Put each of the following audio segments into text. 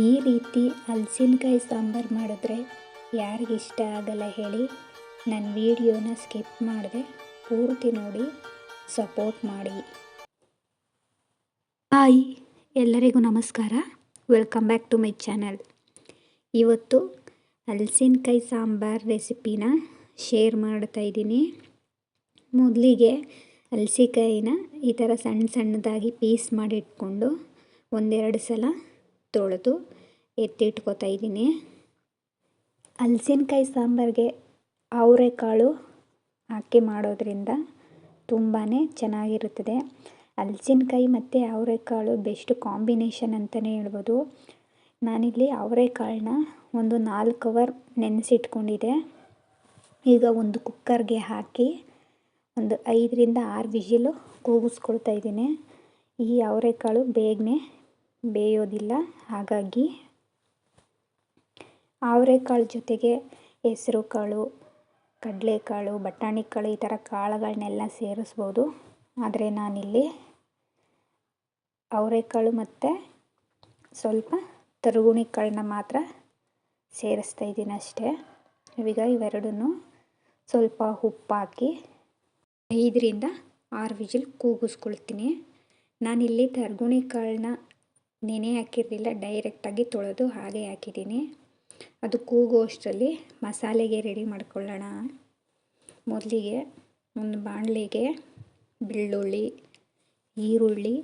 ಈ ರೀತಿ ಹಲಸಿನಕಾಯಿ ಸಾಂಬಾರು ಮಾಡಿದ್ರೆ ಯಾರಿಗಿಷ್ಟ ಆಗಲ್ಲ ಹೇಳಿ. ನನ್ನ ವಿಡಿಯೋನ ಸ್ಕಿಪ್ ಮಾಡದೆ ಪೂರ್ತಿ ನೋಡಿ ಸಪೋರ್ಟ್ ಮಾಡಿ. ಹಾಯ್, ಎಲ್ಲರಿಗೂ ನಮಸ್ಕಾರ. Welcome back to my channel. ಇವತ್ತು ಹಲಸಿನಕಾಯಿ ಸಾಂಬಾರು ರೆಸಿಪಿನ ಶೇರ್ ಮಾಡ್ತಾ ಇದ್ದೀನಿ. ಮೊದಲಿಗೆ ಹಲಸಿನಕಾಯಿನ ಈ ಥರ ಸಣ್ಣ ಸಣ್ಣದಾಗಿ ಪೀಸ್ ಮಾಡಿಟ್ಕೊಂಡು ಒಂದೆರಡು ಸಲ ತೊಳೆದು ಎತ್ತಿಟ್ಕೋತಾ ಇದ್ದೀನಿ. ಹಲಸಿನಕಾಯಿ ಸಾಂಬಾರಿಗೆ ಅವರೆಕಾಳು ಹಾಕಿ ಮಾಡೋದ್ರಿಂದ ತುಂಬಾ ಚೆನ್ನಾಗಿರುತ್ತದೆ. ಹಲಸಿನಕಾಯಿ ಮತ್ತು ಅವರೆಕಾಳು ಬೆಸ್ಟ್ ಕಾಂಬಿನೇಷನ್ ಅಂತಲೇ ಹೇಳ್ಬೋದು. ನಾನಿಲ್ಲಿ ಅವರೆಕಾಳನ್ನ ಒಂದು 4 ಅವರ್ ನೆನೆಸಿಟ್ಕೊಂಡಿದ್ದೆ. ಈಗ ಒಂದು ಕುಕ್ಕರ್ಗೆ ಹಾಕಿ ಒಂದು 5ರಿಂದ 6 ವಿಷಿಲು ಕೂಗಿಸ್ಕೊಳ್ತಾ ಇದ್ದೀನಿ. ಈ ಅವರೆಕಾಳು ಬೇಗನೆ ಬೇಯೋದಿಲ್ಲ, ಹಾಗಾಗಿ ಅವರೆಕಾಳು ಜೊತೆಗೆ ಹೆಸರು ಕಾಳು, ಕಡಲೆಕಾಳು, ಬಟಾಣಿ ಕಾಳು ಈ ಥರ ಕಾಳುಗಳನ್ನೆಲ್ಲ ಸೇರಿಸ್ಬೋದು. ಆದರೆ ನಾನಿಲ್ಲಿ ಅವರೆಕಾಳು ಮತ್ತು ಸ್ವಲ್ಪ ತರಗುಣಿ ಕಾಳನ್ನ ಮಾತ್ರ ಸೇರಿಸ್ತಾ ಇದ್ದೀನಿ ಅಷ್ಟೇ. ಈಗ ಇವೆರಡನ್ನೂ ಸ್ವಲ್ಪ ಉಪ್ಪು ಹಾಕಿ 5ರಿಂದ 6 ವಿಷಿಲ್ ಕೂಗಿಸ್ಕೊಳ್ತೀನಿ. ನಾನಿಲ್ಲಿ ತರಗುಣಿ ಕಾಳನ್ನ ನೆನೆ ಹಾಕಿರಲಿಲ್ಲ, ಡೈರೆಕ್ಟಾಗಿ ತೊಳೆದು ಹಾಗೆ ಹಾಕಿದ್ದೀನಿ. ಅದು ಕೂಗುವಷ್ಟರಲ್ಲಿ ಮಸಾಲೆಗೆ ರೆಡಿ ಮಾಡ್ಕೊಳ್ಳೋಣ. ಮೊದಲಿಗೆ ಒಂದು ಬಾಣಲೆಗೆ ಬೆಳ್ಳುಳ್ಳಿ, ಈರುಳ್ಳಿ,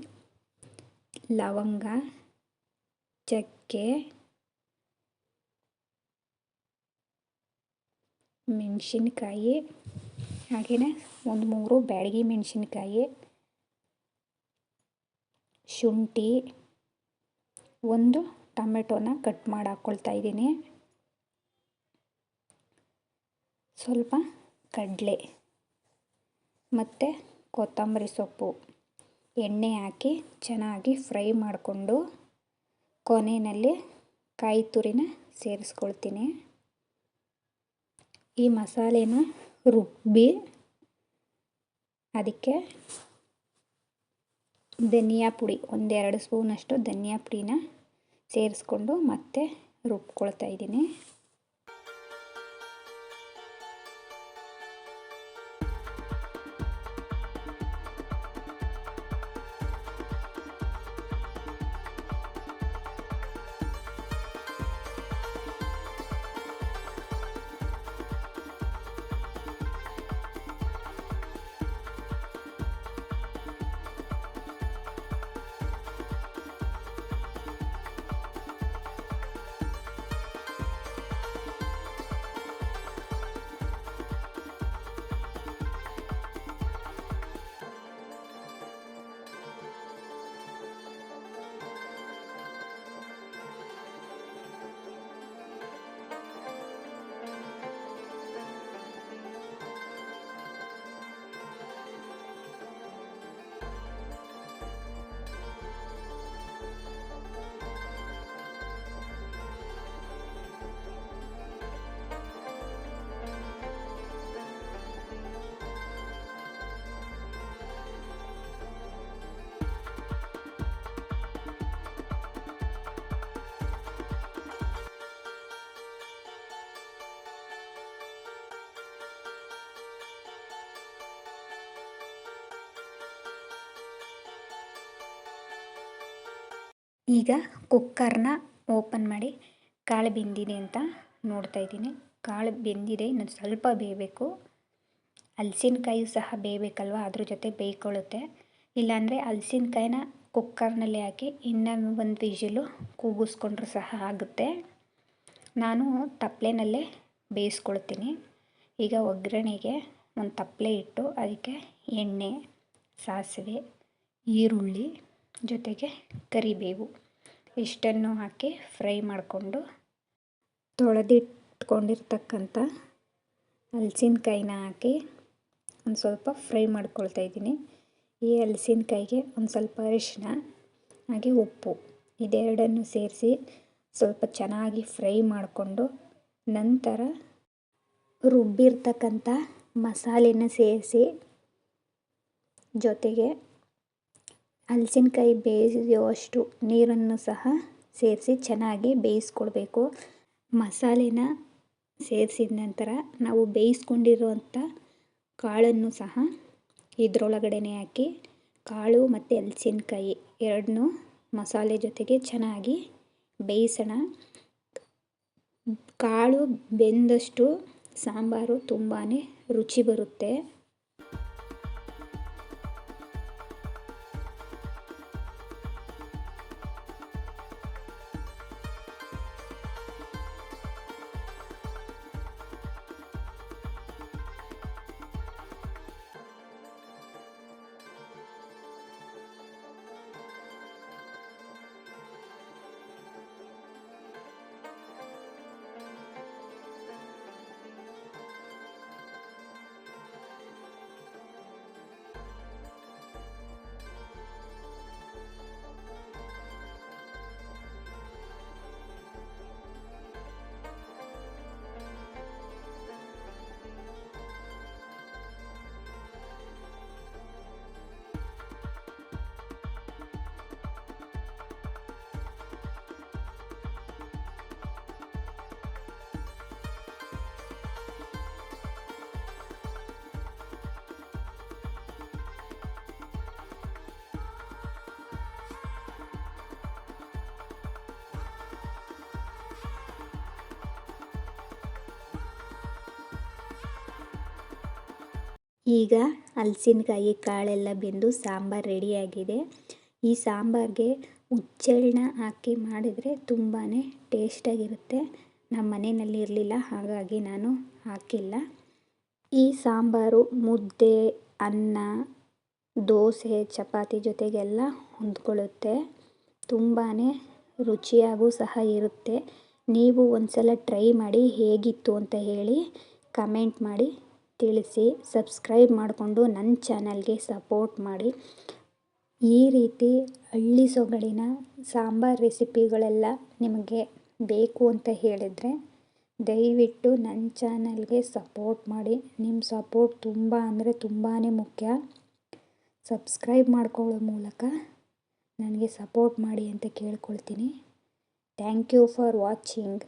ಲವಂಗ, ಚಕ್ಕೆ, ಮೆಣಸಿನ್ಕಾಯಿ, ಹಾಗೆಯೇ ಒಂದು 3 ಬ್ಯಾಡಗಿ ಮೆಣಸಿನ್ಕಾಯಿ, ಶುಂಠಿ, ಒಂದು ಟೊಮೆಟೊನ ಕಟ್ ಮಾಡಿ ಹಾಕ್ಕೊಳ್ತಾ ಇದ್ದೀನಿ, ಸ್ವಲ್ಪ ಕಡಲೆ ಮತ್ತು ಕೊತ್ತಂಬರಿ ಸೊಪ್ಪು, ಎಣ್ಣೆ ಹಾಕಿ ಚೆನ್ನಾಗಿ ಫ್ರೈ ಮಾಡಿಕೊಂಡು ಕೊನೆಯಲ್ಲಿ ಕಾಯಿ ತುರಿನ ಸೇರಿಸ್ಕೊಳ್ತೀನಿ. ಈ ಮಸಾಲೆನ ರುಬ್ಬಿ ಅದಕ್ಕೆ ಧನಿಯಾ ಪುಡಿ 1-2 ಸ್ಪೂನಷ್ಟು ಧನಿಯಾ ಪುಡಿನ ಸೇರಿಸ್ಕೊಂಡು ಮತ್ತೆ ರುಬ್ಕೊಳ್ತಾ ಇದ್ದೀನಿ. ಈಗ ಕುಕ್ಕರ್ನ ಓಪನ್ ಮಾಡಿ ಕಾಳು ಬೆಂದಿದೆ ಅಂತ ನೋಡ್ತಾ ಇದ್ದೀನಿ. ಕಾಳು ಬೆಂದಿದೆ, ಇನ್ನು ಸ್ವಲ್ಪ ಬೇಯಬೇಕು. ಹಲಸಿನಕಾಯಿ ಸಹ ಬೇಯಬೇಕಲ್ವ, ಅದ್ರ ಜೊತೆ ಬೇಯ್ಕೊಳ್ಳುತ್ತೆ. ಇಲ್ಲಾಂದರೆ ಹಲಸಿನಕಾಯಿನ ಕುಕ್ಕರ್ನಲ್ಲಿ ಹಾಕಿ ಇನ್ನೂ 1 ವಿಷಿಲು ಕೂಗಿಸ್ಕೊಂಡ್ರೂ ಸಹ ಆಗುತ್ತೆ. ನಾನು ತಪ್ಪಲೆನಲ್ಲೇ ಬೇಯಿಸ್ಕೊಳ್ತೀನಿ. ಈಗ ಒಗ್ಗರಣೆಗೆ ಒಂದು ತಪ್ಪಲೆ ಇಟ್ಟು ಅದಕ್ಕೆ ಎಣ್ಣೆ, ಸಾಸಿವೆ, ಈರುಳ್ಳಿ ಜೊತೆಗೆ ಕರಿಬೇವು ಇಷ್ಟನ್ನು ಹಾಕಿ ಫ್ರೈ ಮಾಡಿಕೊಂಡು ತೊಳೆದಿಟ್ಕೊಂಡಿರ್ತಕ್ಕಂಥ ಹಲಸಿನಕಾಯಿನ ಹಾಕಿ ಒಂದು ಸ್ವಲ್ಪ ಫ್ರೈ ಮಾಡ್ಕೊಳ್ತಾ ಇದ್ದೀನಿ. ಈ ಹಲಸಿನಕಾಯಿಗೆ ಒಂದು ಸ್ವಲ್ಪ ಅರಿಶಿನ ಹಾಗೆ ಉಪ್ಪು ಇದೆರಡನ್ನು ಸೇರಿಸಿ ಸ್ವಲ್ಪ ಚೆನ್ನಾಗಿ ಫ್ರೈ ಮಾಡಿಕೊಂಡು ನಂತರ ರುಬ್ಬಿರ್ತಕ್ಕಂಥ ಮಸಾಲೆನ ಸೇರಿಸಿ ಜೊತೆಗೆ ಹಲಸಿನಕಾಯಿ ಬೇಯಿಸುವಷ್ಟು ನೀರನ್ನು ಸಹ ಸೇರಿಸಿ ಚೆನ್ನಾಗಿ ಬೇಯಿಸ್ಕೊಳ್ಬೇಕು. ಮಸಾಲೆನ ಸೇರಿಸಿದ ನಂತರ ನಾವು ಬೇಯಿಸ್ಕೊಂಡಿರುವಂಥ ಕಾಳನ್ನು ಸಹ ಇದರೊಳಗಡೆನೆ ಹಾಕಿ ಕಾಳು ಮತ್ತು ಹಲಸಿನಕಾಯಿ ಎರಡನ್ನೂ ಮಸಾಲೆ ಜೊತೆಗೆ ಚೆನ್ನಾಗಿ ಬೇಯಿಸೋಣ. ಕಾಳು ಬೆಂದಷ್ಟು ಸಾಂಬಾರು ತುಂಬಾ ರುಚಿ ಬರುತ್ತೆ. ಈಗ ಹಲಸಿನಕಾಯಿ ಕಾಳೆಲ್ಲ ಬೆಂದು ಸಾಂಬಾರು ರೆಡಿಯಾಗಿದೆ. ಈ ಸಾಂಬಾರಿಗೆ ಹುಚ್ಚೆಳ್ಳನ್ನ ಹಾಕಿ ಮಾಡಿದರೆ ತುಂಬಾ ಟೇಸ್ಟಾಗಿರುತ್ತೆ. ನಮ್ಮ ಮನೆಯಲ್ಲಿ ಇರಲಿಲ್ಲ, ಹಾಗಾಗಿ ನಾನು ಹಾಕಿಲ್ಲ. ಈ ಸಾಂಬಾರು ಮುದ್ದೆ, ಅನ್ನ, ದೋಸೆ, ಚಪಾತಿ ಜೊತೆಗೆಲ್ಲ ಹೊಂದ್ಕೊಳ್ಳುತ್ತೆ. ತುಂಬಾ ರುಚಿಯಾಗೂ ಸಹ ಇರುತ್ತೆ. ನೀವು ಒಂದ್ಸಲ ಟ್ರೈ ಮಾಡಿ ಹೇಗಿತ್ತು ಅಂತ ಹೇಳಿ ಕಮೆಂಟ್ ಮಾಡಿ ತಿಳಿಸಿ. ಸಬ್ಸ್ಕ್ರೈಬ್ ಮಾಡಿಕೊಂಡು ನನ್ನ ಚಾನಲ್ಗೆ ಸಪೋರ್ಟ್ ಮಾಡಿ. ಈ ರೀತಿ ಹಳ್ಳಿ ಸೊಗಡಿನ ಸಾಂಬಾರು ರೆಸಿಪಿಗಳೆಲ್ಲ ನಿಮಗೆ ಬೇಕು ಅಂತ ಹೇಳಿದರೆ ದಯವಿಟ್ಟು ನನ್ನ ಚಾನಲ್ಗೆ ಸಪೋರ್ಟ್ ಮಾಡಿ. ನಿಮ್ಮ ಸಪೋರ್ಟ್ ತುಂಬ ಅಂದರೆ ತುಂಬಾ ಮುಖ್ಯ. ಸಬ್ಸ್ಕ್ರೈಬ್ ಮಾಡ್ಕೊಳ್ಳೋ ಮೂಲಕ ನನಗೆ ಸಪೋರ್ಟ್ ಮಾಡಿ ಅಂತ ಕೇಳ್ಕೊಳ್ತೀನಿ. Thank you for watching.